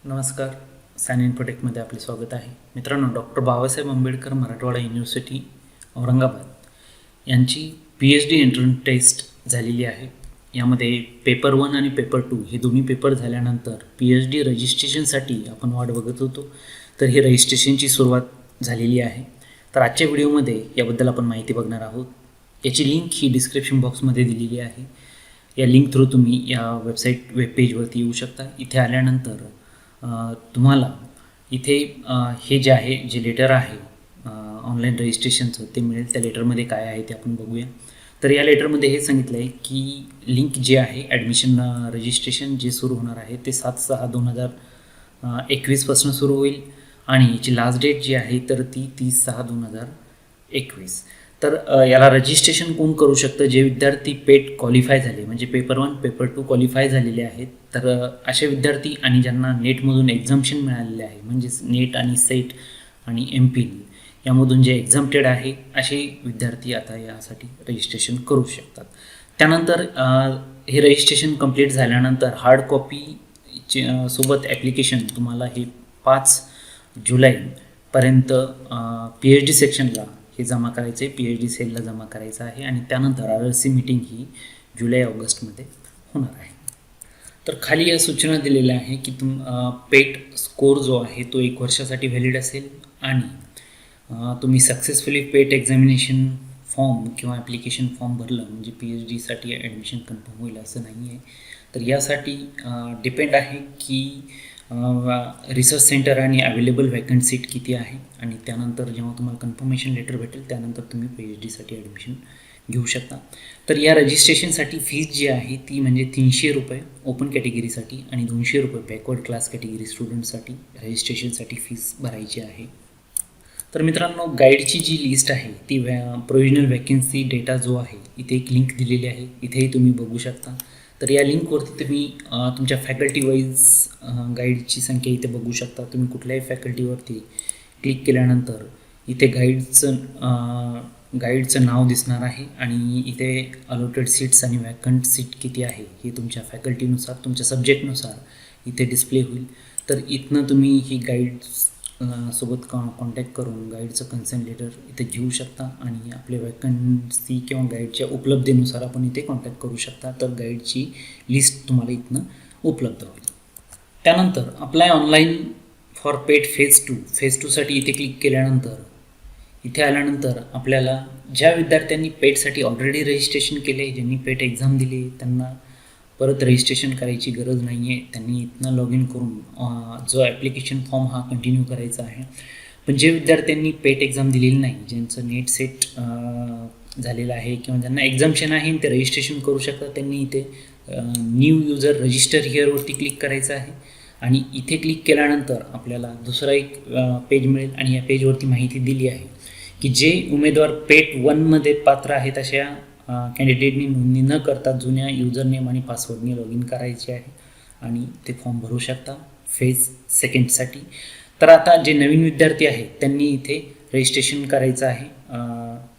नमस्कार. सायन इन्फोटेकमध्ये आपले स्वागत आहे. मित्रांनो, डॉक्टर बाबासाहेब आंबेडकर मराठवाडा युनिव्हर्सिटी औरंगाबाद यांची PhD एंट्रन्स टेस्ट झालेली आहे. यामध्ये पेपर 1 आणि पेपर 2 हे दोन्ही पेपर झाल्यानंतर PhD रजिस्ट्रेशनसाठी आपण वाट बघत होतो. तर ही रजिस्ट्रेशनची सुरुवात झालेली आहे. तर आजच्या व्हिडिओमध्ये याबद्दल आपण माहिती बघणार आहोत. याची लिंक ही डिस्क्रिप्शन बॉक्समध्ये दिलेली आहे. या लिंक थ्रू तुम्ही या वेबपेजवरती येऊ शकता. इथे आल्यानंतर तुम्हाला इथे हे जे आहे जे लेटर आहे ऑनलाईन रजिस्ट्रेशनचं ते मिळेल. त्या लेटरमध्ये काय आहे ते आपण बघूया. तर या लेटरमध्ये हे सांगितलं आहे की लिंक जे आहे ॲडमिशन रजिस्ट्रेशन जे सुरू होणार आहे ते 7/6/2021 सुरू होईल आणि याची लास्ट डेट जी आहे तर ती 30/6/2021. तर याला रजिस्ट्रेशन कोण करू शकतं? जे विद्यार्थी पेट क्वालिफाय झाले म्हणजे पेपर 1 पेपर 2 क्वालिफाय झालेले आहेत. तर असे विद्यार्थी आणि ज्यांना नेटमधून एक्झाम्पशन मिळालेले आहे म्हणजेच नेट आणि सेट आणि MPhil यामधून जे एक्झाम्प्टेड आहे असे विद्यार्थी आता यासाठी रजिस्ट्रेशन करू शकतात. त्यानंतर हे रजिस्ट्रेशन कंप्लीट झाल्यानंतर हार्ड कॉपी सोबत ॲप्लिकेशन तुम्हाला हे 5 जुलैपर्यंत PhD सेक्शनला हे जमा करायचं आहे, PhD सेलला जमा करायचं आहे आणि त्यानंतर RRC मीटिंग ही जुलै-ऑगस्टमध्ये होणार आहे. तर खाली या सूचना दिलेल्या आहे की पेट स्कोर जो आहे तो 1 वर्षासाठी व्हॅलिड असेल आणि तुम्ही सक्सेसफुली पेट एक्झामिनेशन फॉर्म किंवा ॲप्लिकेशन फॉर्म भरलं म्हणजे PhDसाठी ॲडमिशन कन्फर्म होईल असं नाही आहे. तर यासाठी डिपेंड आहे की रिसर्च सेंटर आणि अवेलेबल वॅकंट सीट किती आहे आणि त्यानंतर जेव्हा तुम्हाला कन्फर्मेशन लेटर भेटेल त्यानंतर तुम्ही PhDसाठी ॲडमिशन घेऊ शकता. तर या रजिस्ट्रेशनसाठी फीज जी आहे ती म्हणजे 300 रुपये ओपन कॅटेगरीसाठी आणि 200 रुपये बॅकवर्ड क्लास कॅटेगरी स्टुडंटसाठी रजिस्ट्रेशनसाठी फीस भरायची आहे. तर मित्रांनो, गाईडची जी लिस्ट आहे ती प्रोव्हिजनल वॅकन्सी डेटा जो आहे इथे एक लिंक दिलेली आहे, इथेही तुम्ही बघू शकता. तर या लिंकवरती तुम्ही तुमच्या फॅकल्टी वाईज गाईडची संख्या इथे बघू शकता. तुम्ही कुठल्याही फॅकल्टीवरती क्लिक केल्यानंतर इथे गाईडचं नाव दिसणार आहे आणि इथे अलॉटेड सीट्स आणि वॅकंट सीट किती आहे हे तुमच्या फॅकल्टीनुसार तुमच्या सब्जेक्टनुसार इथे डिस्प्ले होईल. तर इथनं तुम्ही ही सोबत कॉन्टॅक्ट करून गाईडचं कन्सेंट लेटर इथे घेऊ शकता आणि आपल्या वॅकन्सी किंवा गाईडच्या उपलब्धतेनुसार आपण इथे कॉन्टॅक्ट करू शकता. तर गाईडची लिस्ट तुम्हाला इथनं उपलब्ध होईल. त्यानंतर apply online for pet phase 2 साठी इथे क्लिक केल्यानंतर इथे आल्यानंतर आपल्याला ज्या विद्यार्थ्यांनी पेटसाठी ऑलरेडी रजिस्ट्रेशन केले, ज्यांनी पेट एक्झाम दिली त्यांना परत रजिस्ट्रेशन करायची गरज नाही आहे. त्यांनी इथनं लॉग इन करून जो ॲप्लिकेशन फॉर्म हा कंटिन्यू करायचा आहे. पण जे विद्यार्थ्यांनी पेट एक्झाम दिलेली नाही, ज्यांचं नेट सेट झालेलं आहे किंवा ज्यांना एक्झाम्शन आहे ते रजिस्ट्रेशन करू शकतात, त्यांनी इथे न्यू युजर रजिस्टर हिअरवरती क्लिक करायचं आहे आणि इथे क्लिक केल्यानंतर आपल्याला दुसरा एक पेज मिळेल आणि या पेजवरती माहिती दिली आहे की जे उमेदवार पेट 1मध्ये पात्र आहेत अशा कॅन्डिडेटनी नोंदणी न करता जुन्या युजरनेम आणि पासवर्डने लॉग इन करायचे आहे आणि ते फॉर्म भरू शकता फेज 2 साठी. तर आता जे नवीन विद्यार्थी आहेत त्यांनी इथे रजिस्ट्रेशन करायचं आहे.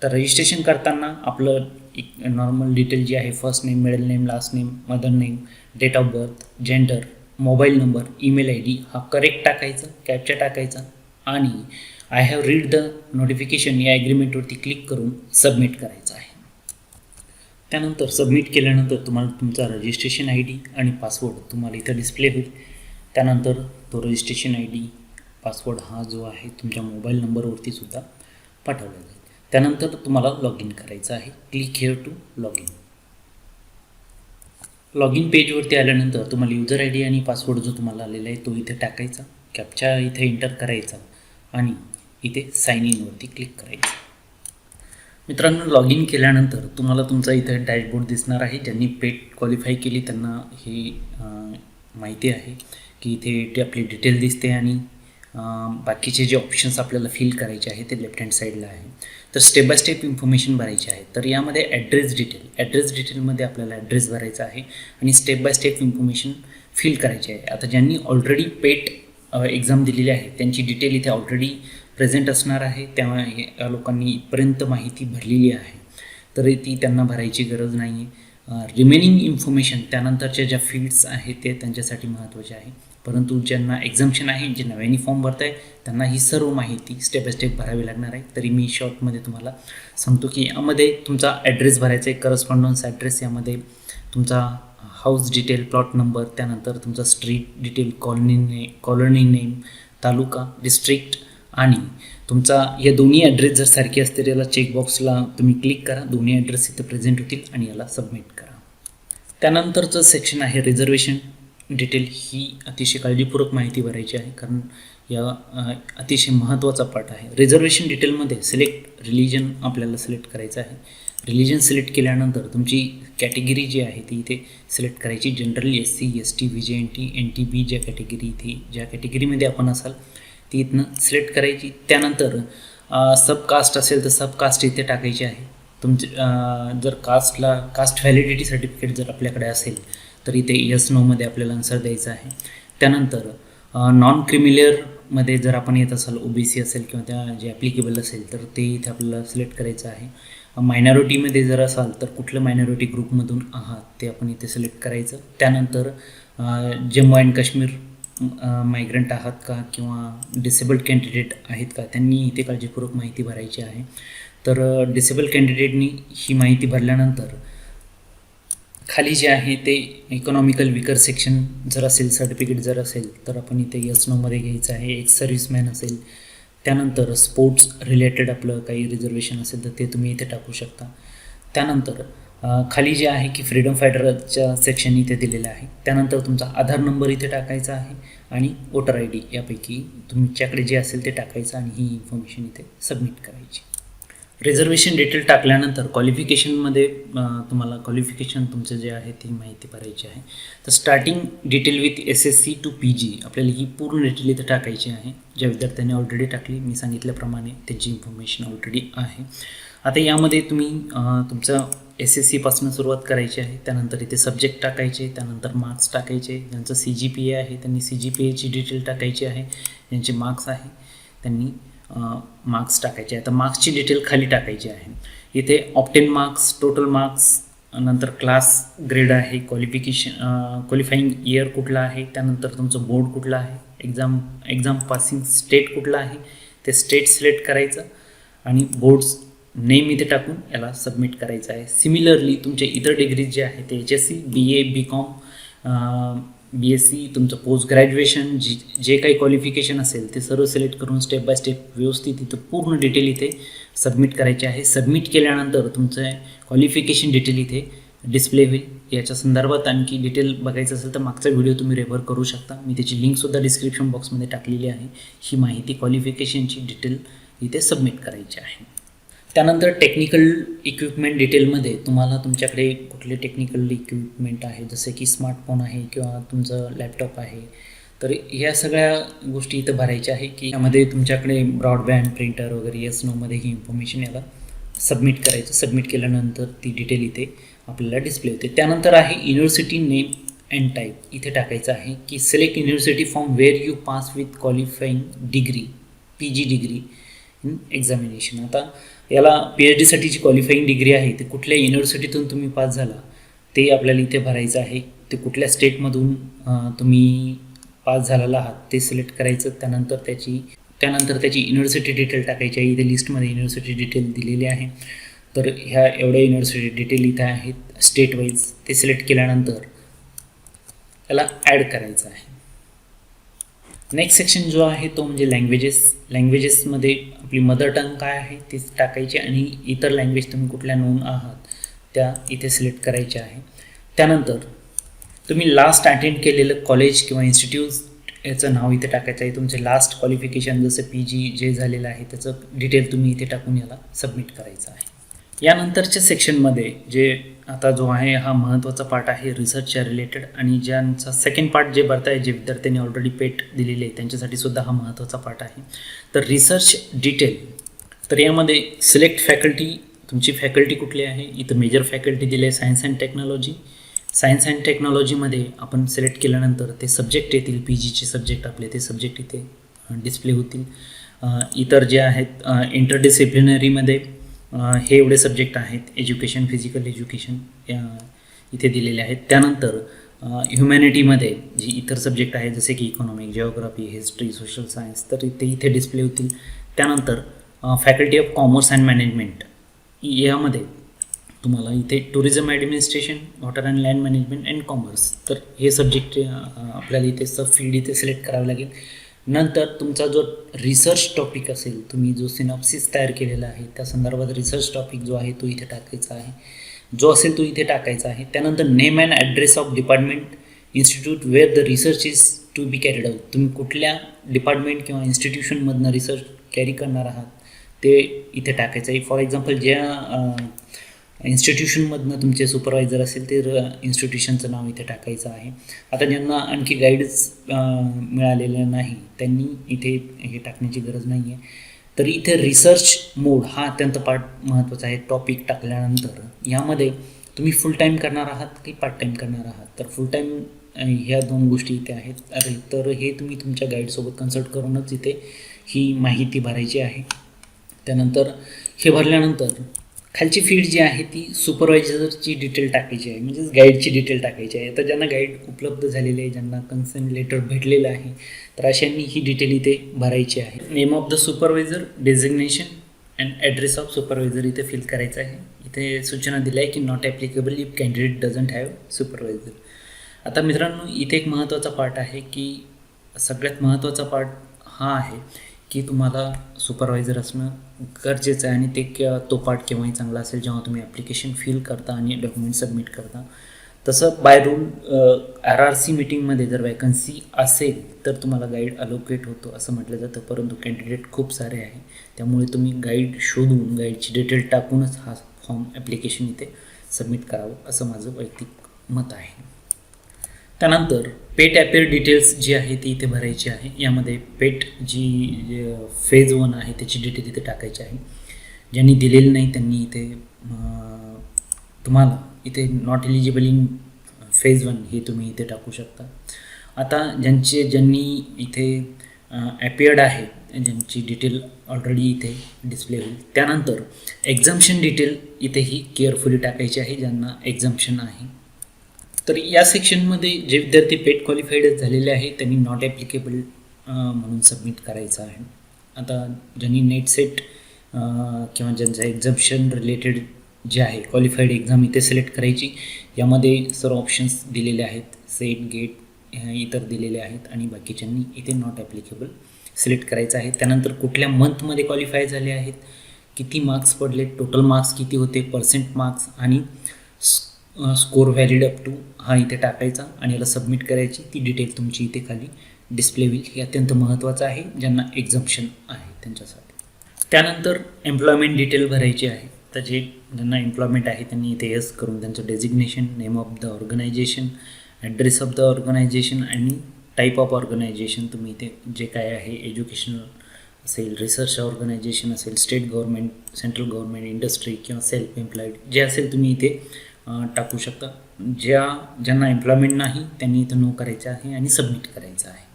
तर रजिस्ट्रेशन करताना आपलं एक नॉर्मल डिटेल जी आहे first name, middle name, last name, mother name, date of birth, gender, mobile number, email ID हा करेक्ट टाकायचा, कॅप्चा टाकायचा आणि I have read the notification या ॲग्रीमेंटवरती क्लिक करून सबमिट करायचं आहे. त्यानंतर सबमिट केल्यानंतर तुम्हाला तुमचा रजिस्ट्रेशन ID आणि पासवर्ड तुम्हाला इथं डिस्प्ले होईल. त्यानंतर तो रजिस्ट्रेशन ID पासवर्ड हा जो आहे तुमच्या मोबाईल नंबरवरती सुद्धा पाठवला जाईल. त्यानंतर तुम्हाला लॉग इन करायचं आहे. Click here to log in. Log in पेजवरती आल्यानंतर तुम्हाला युजर ID आणि पासवर्ड जो तुम्हाला आलेला आहे तो इथे टाकायचा, कॅप्चा इथे एंटर करायचा आणि इथे साइन इनवरती क्लिक करायचं. मित्रांनो, लॉग इन केल्यानंतर तुम्हाला तुमचा इथे डॅशबोर्ड दिसणार आहे. ज्यांनी पेट क्वालिफाय केली त्यांना ही माहिती आहे की इथे आपली डिटेल दिसते आणि बाकीचे जे ऑप्शन्स आपल्याला फिल करायचे आहे ते लेफ्ट हँड साईडला आहे. तर स्टेप बाय स्टेप इन्फॉर्मेशन भरायची आहे. तर यामध्ये ॲड्रेस डिटेलमध्ये आपल्याला ॲड्रेस भरायचा आहे आणि step by step information fill करायची आहे. आता ज्यांनी ऑलरेडी पेट एक्झाम दिलेली आहे त्यांची डिटेल इथे ऑलरेडी प्रेझेंट असणार आहे, त्यामुळे या लोकांनी इथपर्यंत माहिती भरलेली आहे तर ती त्यांना भरायची गरज नाही आहे. रिमेनिंग इन्फॉर्मेशन त्यानंतरच्या ज्या फील्ड्स आहेत ते त्यांच्यासाठी महत्त्वाचे आहे. परंतु ज्यांना एक्झाम्शन आहे, जे नव्याने फॉर्म भरत आहे, त्यांना ही सर्व माहिती स्टेप बाय स्टेप भरावी लागणार आहे. तरी मी शॉर्टमध्ये तुम्हाला सांगतो की यामध्ये तुमचा ॲड्रेस भरायचा आहे, करस्पॉन्डन्स ॲड्रेस, यामध्ये तुमचा हाऊस डिटेल, प्लॉट नंबर, त्यानंतर तुमचा स्ट्रीट डिटेल, कॉलनी नेम, तालुका, डिस्ट्रिक्ट आणि तुमचा या दोन्ही ॲड्रेस जर सारखे असतील याला चेकबॉक्सला तुम्ही क्लिक करा. दोन्ही ॲड्रेस इथे प्रेझेंट होतील आणि याला सबमिट करा. त्यानंतरचं सेक्शन आहे रिझर्वेशन डिटेल. ही अतिशय काळजीपूर्वक माहिती भरायची आहे, कारण या अतिशय महत्त्वाचा पार्ट आहे. रिझर्वेशन डिटेलमध्ये सिलेक्ट रिलिजन आपल्याला सिलेक्ट करायचं आहे. रिलिजन सिलेक्ट केल्यानंतर तुमची कॅटेगरी जी आहे ती इथे सिलेक्ट करायची. General, SC, ST, VJNT, NTB ज्या कॅटेगरी इथे ज्या कॅटेगरीमध्ये आपण असाल ती इथनं सिलेक्ट करायची. त्यानंतर सबकास्ट असेल तर सबकास्ट इथे टाकायची आहे. तुमचे जर कास्ट व्हॅलिडिटी सर्टिफिकेट जर आपल्याकडे असेल तर इथे यस नोमध्ये आपल्याला आन्सर द्यायचा आहे. त्यानंतर नॉन क्रिमिलियरमध्ये जर आपण येत असाल, OBC असेल किंवा त्या जे ॲप्लिकेबल असेल तर ते इथे आपल्याला सिलेक्ट करायचं आहे. मायनॉरिटीमध्ये जर असाल तर कुठलं मायनॉरिटी ग्रुपमधून आहात ते आपण इथे सिलेक्ट करायचं. त्यानंतर जम्मू अँड काश्मीर मायग्रंट आहात का किंवा डिसेबल्ड कॅन्डिडेट आहेत का, त्यांनी इथे काळजीपूर्वक माहिती भरायची आहे. तर डिसेबल कॅन्डिडेटनी ही माहिती भरल्यानंतर खाली जे आहे ते इकॉनॉमिकल विकर सेक्शन जर असेल, सर्टिफिकेट जर असेल तर आपण इथे यस नोमध्ये घ्यायचं आहे. एक्स सर्व्हिसमॅन असेल, त्यानंतर स्पोर्ट्स रिलेटेड आपलं काही रिझर्वेशन असेल तर ते तुम्ही इथे टाकू शकता. त्यानंतर खाली जे आहे की फ्रीडम फायटरच्या सेक्शन इथे दिलेलं आहे. त्यानंतर तुमचा आधार नंबर इथे टाकायचा आहे आणि वोटर ID यापैकी तुमच्याकडे जे असेल ते टाकायचं आणि ही इन्फॉर्मेशन इथे सबमिट करायची. रिझर्वेशन डिटेल टाकल्यानंतर क्वालिफिकेशनमध्ये तुम्हाला क्वालिफिकेशन तुमचं जे आहे ती माहिती भरायची आहे. तर starting detail with SSC to PG आपल्याला ही पूर्ण डिटेल इथे टाकायची आहे. ज्या विद्यार्थ्यांनी ऑलरेडी टाकली, मी सांगितल्याप्रमाणे त्यांची इन्फॉर्मेशन ऑलरेडी आहे. आता यामध्ये तुम्ही तुमचं SSC सुरुवात करायची आहे. त्यानंतर इथे सब्जेक्ट टाकायचे, त्यानंतर मार्क्स टाकायचे. ज्यांचं CGPA आहे त्यांनी CGPAची डिटेल टाकायची आहे. ज्यांचे मार्क्स आहे त्यांनी मार्क्स टाकायचे. आता मार्क्सची डिटेल खाली टाकायची आहे. इथे ऑप्टेन मार्क्स, टोटल मार्क्स, नंतर क्लास ग्रेड आहे, क्वालिफाईंग इयर कुठला आहे, त्यानंतर तुमचं बोर्ड कुठला आहे, एक्झाम पासिंग स्टेट कुठला आहे ते स्टेट सिलेक्ट करायचं आणि बोर्ड्स नेम इथे टाकून याला सबमिट करायचं आहे. सिमिलरली तुमचे इतर डिग्रीज जे आहे ते HSC, BA, BCom, BSc, तुमचं पोस्ट ग्रॅज्युएशन जे काही क्वालिफिकेशन असेल ते सर्व सिलेक्ट करून स्टेप बाय स्टेप व्यवस्थित इथं पूर्ण डिटेल इथे सबमिट करायचे आहे. सबमिट केल्यानंतर तुमचं क्वालिफिकेशन डिटेल इथे डिस्प्ले होईल. याच्या संदर्भात आणखी डिटेल बघायचं असेल तर मागचा व्हिडिओ तुम्ही रेफर करू शकता. मी त्याची लिंकसुद्धा डिस्क्रिप्शन बॉक्समध्ये टाकलेली आहे. ही माहिती क्वालिफिकेशनची डिटेल इथे सबमिट करायची आहे. त्यानंतर टेक्निकल इक्विपमेंट डिटेलमध्ये तुम्हाला तुमच्याकडे कुठले टेक्निकल इक्विपमेंट आहे, जसे की स्मार्टफोन आहे किंवा तुमचं लॅपटॉप आहे, तर या सगळ्या गोष्टी इथं भरायच्या आहे की यामध्ये तुमच्याकडे ब्रॉडबँड, प्रिंटर वगैरे यस नोमध्ये ही इन्फॉर्मेशन याला सबमिट करायचं. सबमिट केल्यानंतर ती डिटेल इथे आपल्याला डिस्प्ले होते. त्यानंतर आहे युनिव्हर्सिटी नेम अँड टाईप. इथे टाकायचं आहे की select university from where you pass with qualifying degree, PG degree in examination. आता याला PhD साठीची क्वालिफाईंग डिग्री आहे ते कुठल्या युनिव्हर्सिटीतून तुम्ही पास झाला ते आपल्याला इथे भरायचं आहे. ते कुठल्या स्टेटमधून तुम्ही पास झालेला आहात ते सिलेक्ट करायचं. त्यानंतर त्याची युनिव्हर्सिटी डिटेल टाकायची आहे. इथे लिस्टमध्ये युनिव्हर्सिटी डिटेल दिलेली आहे. तर ह्या एवढ्या युनिव्हर्सिटी डिटेल इथे आहेत स्टेट वाईज. ते सिलेक्ट केल्यानंतर त्याला ॲड करायचं आहे. नेक्स्ट सेक्शन जो आहे तो म्हणजे लँग्वेजेसमध्ये आपली मदर टंग काय आहे ते टाकायची आणि इतर लँग्वेज तुम्ही कुठल्या नोन आहात त्या इथे सिलेक्ट करायच्या आहे. त्यानंतर तुम्ही लास्ट अटेंड केलेलं कॉलेज किंवा इन्स्टिट्यूट याचं नाव इथे टाकायचं आहे. तुमचे लास्ट क्वालिफिकेशन जसं PG जे झालेलं आहे त्याचं डिटेल तुम्ही इथे टाकून याला सबमिट करायचं आहे. यानंतरच्या सेक्शनमध्ये जे आता जो आहे हा महत्त्वाचा पार्ट आहे रिसर्चच्या रिलेटेड, आणि ज्यांचा सेकंड पार्ट जे भरताय जे विद्यार्थ्यांनी ऑलरेडी पेट दिलेले आहे त्यांच्यासाठी सुद्धा हा महत्त्वाचा पार्ट आहे. तर रिसर्च डिटेल, तर यामध्ये सिलेक्ट फॅकल्टी, तुमची फॅकल्टी कुठली आहे. इथं मेजर फॅकल्टी दिले आहे science and technology. Science and टेक्नॉलॉजीमध्ये आपण सिलेक्ट केल्यानंतर ते सब्जेक्ट येतील, PGचे सब्जेक्ट आपले ते सब्जेक्ट इथे डिस्प्ले होतील. इतर जे आहेत इंटरडिसिप्लिनरीमध्ये हे एवढे सब्जेक्ट आहेत. एज्युकेशन, फिजिकल एज्युकेशन इथे दिलेले आहेत. त्यानंतर ह्युमॅनिटीमध्ये जी इतर सब्जेक्ट आहेत जसे की economic, geography, history, social science, तर इथे डिस्प्ले होतील. त्यानंतर faculty of commerce and management यामध्ये तुम्हाला इथे tourism administration, water and land management and commerce, तर हे सब्जेक्ट आपल्याला इथे सब फील्ड इथे सिलेक्ट करावं लागेल. नंतर तुमचा जो रिसर्च टॉपिक असेल, तुम्ही जो सिनॉप्सिस तयार केलेला आहे त्या संदर्भात रिसर्च टॉपिक जो आहे तो इथे टाकायचा आहे, जो असेल तो इथे टाकायचा आहे. त्यानंतर name and address of department, institute where the research is to be carried out. तुम्ही कुठल्या डिपार्टमेंट किंवा इन्स्टिट्यूशनमधनं रिसर्च कॅरी करणार आहात ते इथे टाकायचं आहे. फॉर एक्झाम्पल ज्या इन्स्टिट्यूशनमधनं तुमचे सुपरवायझर असेल ते इन्स्टिट्यूशनचं नाव इथे टाकायचं आहे. आता ज्यांना आणखी गाईडच मिळालेलं नाही त्यांनी इथे हे टाकण्याची गरज नाही आहे. तर इथे रिसर्च मोड हा अत्यंत महत्त्वाचा आहे. टॉपिक टाकल्यानंतर यामध्ये तुम्ही फुल टाईम करणार आहात की पार्ट टाईम करणार आहात, तर फुल टाईम ह्या 2 गोष्टी इथे आहेत. तर हे तुम्ही तुमच्या गाईडसोबत कन्सल्ट करूनच इथे ही माहिती भरायची आहे. त्यानंतर हे भरल्यानंतर खालची फील्ड जी आहे ती सुपरवायझरची डिटेल टाकायची आहे, म्हणजेच गाईडची डिटेल टाकायची आहे. तर ज्यांना गाईड उपलब्ध झालेले आहे, ज्यांना कन्सर्न लेटर भेटलेलं आहे, तर अशांनी ही डिटेल इथे भरायची आहे. Name of the supervisor, designation and address of supervisor इथे फिल करायचं आहे. इथे सूचना दिल्या आहे की not applicable if candidate doesn't have supervisor. आता मित्रांनो इथे एक महत्त्वाचा पार्ट आहे की सगळ्यात महत्त्वाचा पार्ट हा आहे की तुम्हाला सुपरवायझर असणं गरजेचं आहे. आणि तो पार्ट केव्हाही चांगला असेल जेव्हा तुम्ही ॲप्लिकेशन फिल करता आणि डॉक्युमेंट सबमिट करता. तसं बाय रूल RRC मीटिंगमध्ये जर वॅकन्सी असेल तर तुम्हाला गाईड अलोकेट होतो असं म्हटलं जातं, परंतु कॅन्डिडेट खूप सारे आहे, त्यामुळे तुम्ही गाईड शोधून गाईडची डिटेल टाकूनच हा फॉर्म ॲप्लिकेशन इथे सबमिट करावं असं माझं वैयक्तिक मत आहे. त्यानंतर पेट ॲपेअर डिटेल्स जी आहे ती इथे भरायची आहे. यामध्ये पेट जी फेज 1 आहे त्याची डिटेल इथे टाकायची आहे. ज्यांनी दिलेली नाही त्यांनी इथे तुम्हाला इथे नॉट एलिजिबल इन फेज 1 हे तुम्ही इथे टाकू शकता. आता ज्यांनी इथे ॲपियर्ड आहे ज्यांची डिटेल ऑलरेडी इथे डिस्प्ले होईल. त्यानंतर एक्झाम्शन डिटेल इथेही केअरफुली टाकायची आहे ज्यांना एक्झाम्शन आहे. तर या सेक्शनमध्ये जे विद्यार्थी पेट क्वालिफाईड झालेले आहेत त्यांनी नॉट ॲप्लिकेबल म्हणून सबमिट करायचं आहे. आता ज्यांनी नेट सेट किंवा ज्यांचं एक्झाम्शन रिलेटेड जे आहे क्वालिफाईड एक्झाम इथे सिलेक्ट करायची. यामध्ये सर्व ऑप्शन्स दिलेले आहेत, सेट, गेट इतर दिलेले आहेत आणि बाकीच्यांनी इथे नॉट ॲप्लिकेबल सिलेक्ट करायचं आहे. त्यानंतर कुठल्या मंथमध्ये क्वालिफाय झाले आहेत, किती मार्क्स पडले, टोटल मार्क्स किती होते, पर्सेंट मार्क्स आणि स्कोर व्हॅलिड अप टू हा इथे टाकायचा आणि याला सबमिट करायची. ती डिटेल तुमची इथे खाली डिस्प्ले होईल. हे अत्यंत महत्त्वाचं आहे ज्यांना एक्झाम्शन आहे त्यांच्यासाठी. त्यानंतर एम्प्लॉयमेंट डिटेल भरायची आहे. तर ज्यांना एम्प्लॉयमेंट आहे त्यांनी इथे यस करून त्यांचं designation, name of the organisation, address of the organisation आणि टाईप ऑफ ऑर्गनायझेशन तुम्ही इथे जे काय आहे एज्युकेशनल असेल, रिसर्च ऑर्गनायझेशन असेल, state government, central government, industry किंवा सेल्फ एम्प्लॉईड जे असेल तुम्ही इथे टाकू शकता. ज्यांना एम्प्लॉयमेंट नाही त्यांनी इथं नो करायचं आहे आणि सबमिट करायचं आहे.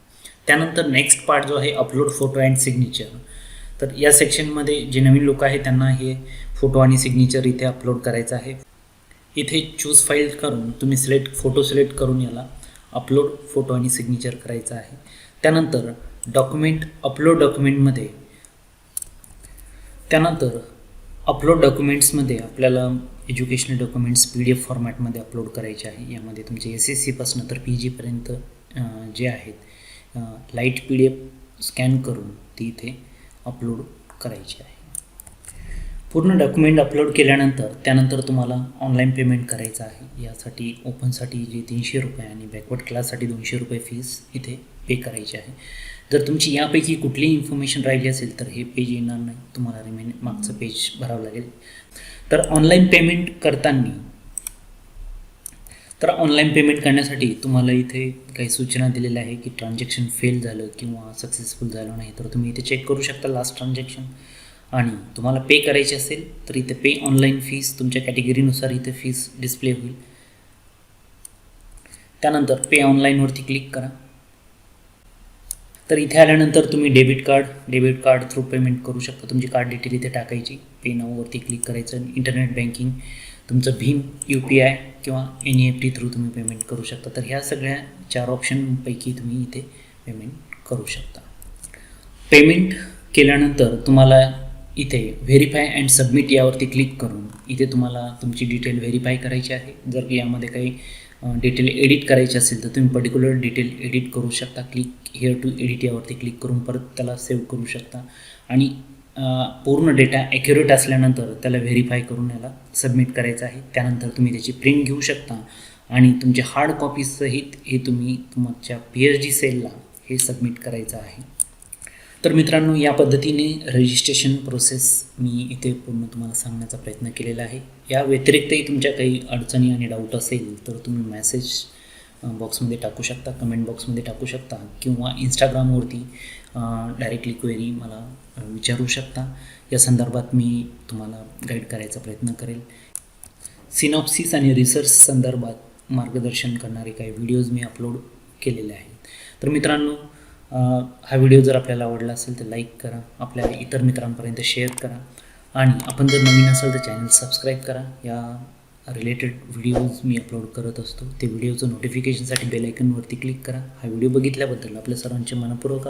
त्यानंतर नेक्स्ट पार्ट जो आहे अपलोड फोटो अँड सिग्नेचर. तर या सेक्शनमध्ये जे नवीन लोक आहेत त्यांना हे फोटो आणि सिग्नेचर इथे अपलोड करायचं आहे. इथे चूज फाईल करून तुम्ही फोटो सिलेक्ट करून याला अपलोड फोटो आणि सिग्नेचर करायचं आहे. त्यानंतर अपलोड डॉक्युमेंट्समध्ये आपल्याला एज्युकेशनल डॉक्युमेंट्स PDF फॉर्मॅटमध्ये अपलोड करायचे आहे. यामध्ये तुमचे SSCपासून तर PGपर्यंत जे आहेत लाईट PDF स्कॅन करून ती इथे अपलोड करायची आहे. पूर्ण डॉक्युमेंट अपलोड केल्यानंतर त्यानंतर तुम्हाला ऑनलाईन पेमेंट करायचं आहे. यासाठी ओपनसाठी जे 300 रुपये आणि बॅकवर्ड क्लाससाठी 200 रुपये फीस इथे पे करायची आहे. जर तुमची यापैकी कुठलीही इन्फॉर्मेशन राहिली असेल तर हे पेज येणार नाही, तुम्हाला मागचं पेज भरावं लागेल. तर ऑनलाईन पेमेंट करण्यासाठी तुम्हाला इथे काही सूचना दिलेल्या आहे की ट्रान्झॅक्शन फेल झालं किंवा सक्सेसफुल झालं नाही तर तुम्ही इथे चेक करू शकता लास्ट ट्रान्झॅक्शन. आणि तुम्हाला पे करायची असेल तर इथे पे ऑनलाईन फीस तुमच्या कॅटेगरीनुसार इथे फीस डिस्प्ले होईल. त्यानंतर पे ऑनलाईनवरती क्लिक करा. तर इथे आल्यानंतर तुम्ही डेबिट कार्ड थ्रू पेमेंट करू शकता. तुमची कार्ड डिटेल इथे टाकायची, पे नाववरती क्लिक करायचं. इंटरनेट बँकिंग तुमचं भीम UPI किंवा NEFT थ्रू तुम्ही पेमेंट करू शकता. तर ह्या सगळ्या 4 ऑप्शनपैकी तुम्ही इथे पेमेंट करू शकता. पेमेंट केल्यानंतर तुम्हाला इथे व्हेरीफाय अँड सबमिट यावरती क्लिक करून इथे तुम्हाला तुमची डिटेल व्हेरीफाय करायची आहे. जर यामध्ये काही डिटेल एडिट करायची असेल तर तुम्ही पर्टिक्युलर डिटेल एडिट करू शकता. क्लिक हिअर टू एडिट यावरती क्लिक करून परत त्याला सेव्ह करू शकता आणि पूर्ण डेटा ॲक्युरेट असल्यानंतर त्याला व्हेरीफाय करून याला सबमिट करायचं आहे. त्यानंतर तुम्ही त्याची प्रिंट घेऊ शकता आणि तुमच्या हार्ड कॉपीसहित हे तुम्ही तुमच्या PhD सेलला हे सबमिट करायचं आहे. तर मित्रांनो, या पद्धतीने रजिस्ट्रेशन प्रोसेस मी इथे पूर्ण तुम्हाला सांगण्याचा प्रयत्न केलेला आहे. या व्यतिरिक्तही तुमच्या काही अडचणी आणि डाऊट असेल तर तुम्ही मेसेज बॉक्समध्ये टाकू शकता, कमेंट बॉक्समध्ये टाकू शकता किंवा इंस्टाग्रामवरती डायरेक्टली क्वेरी मला विचारू शकता. या संदर्भात मी तुम्हाला गाईड करायचा प्रयत्न करेल. सिनॉप्सिस आणि रिसर्च संदर्भात मार्गदर्शन करणारे काही व्हिडिओज मी अपलोड केलेले आहेत. तर मित्रांनो, हा व्हिडिओ जर आपल्याला आवडला असेल तर लाईक करा, आपल्या इतर मित्रांपर्यंत शेअर करा आणि आपण जर नवीन असाल तर चॅनल सबस्क्राईब करा. या रिलेटेड व्हिडिओज मी अपलोड करत असतो. ते व्हिडिओचं नोटिफिकेशनसाठी बेल आयकॉनवरती क्लिक करा. हा व्हिडिओ बघितल्याबद्दल आपल्या सर्वांचे मनपूर्वक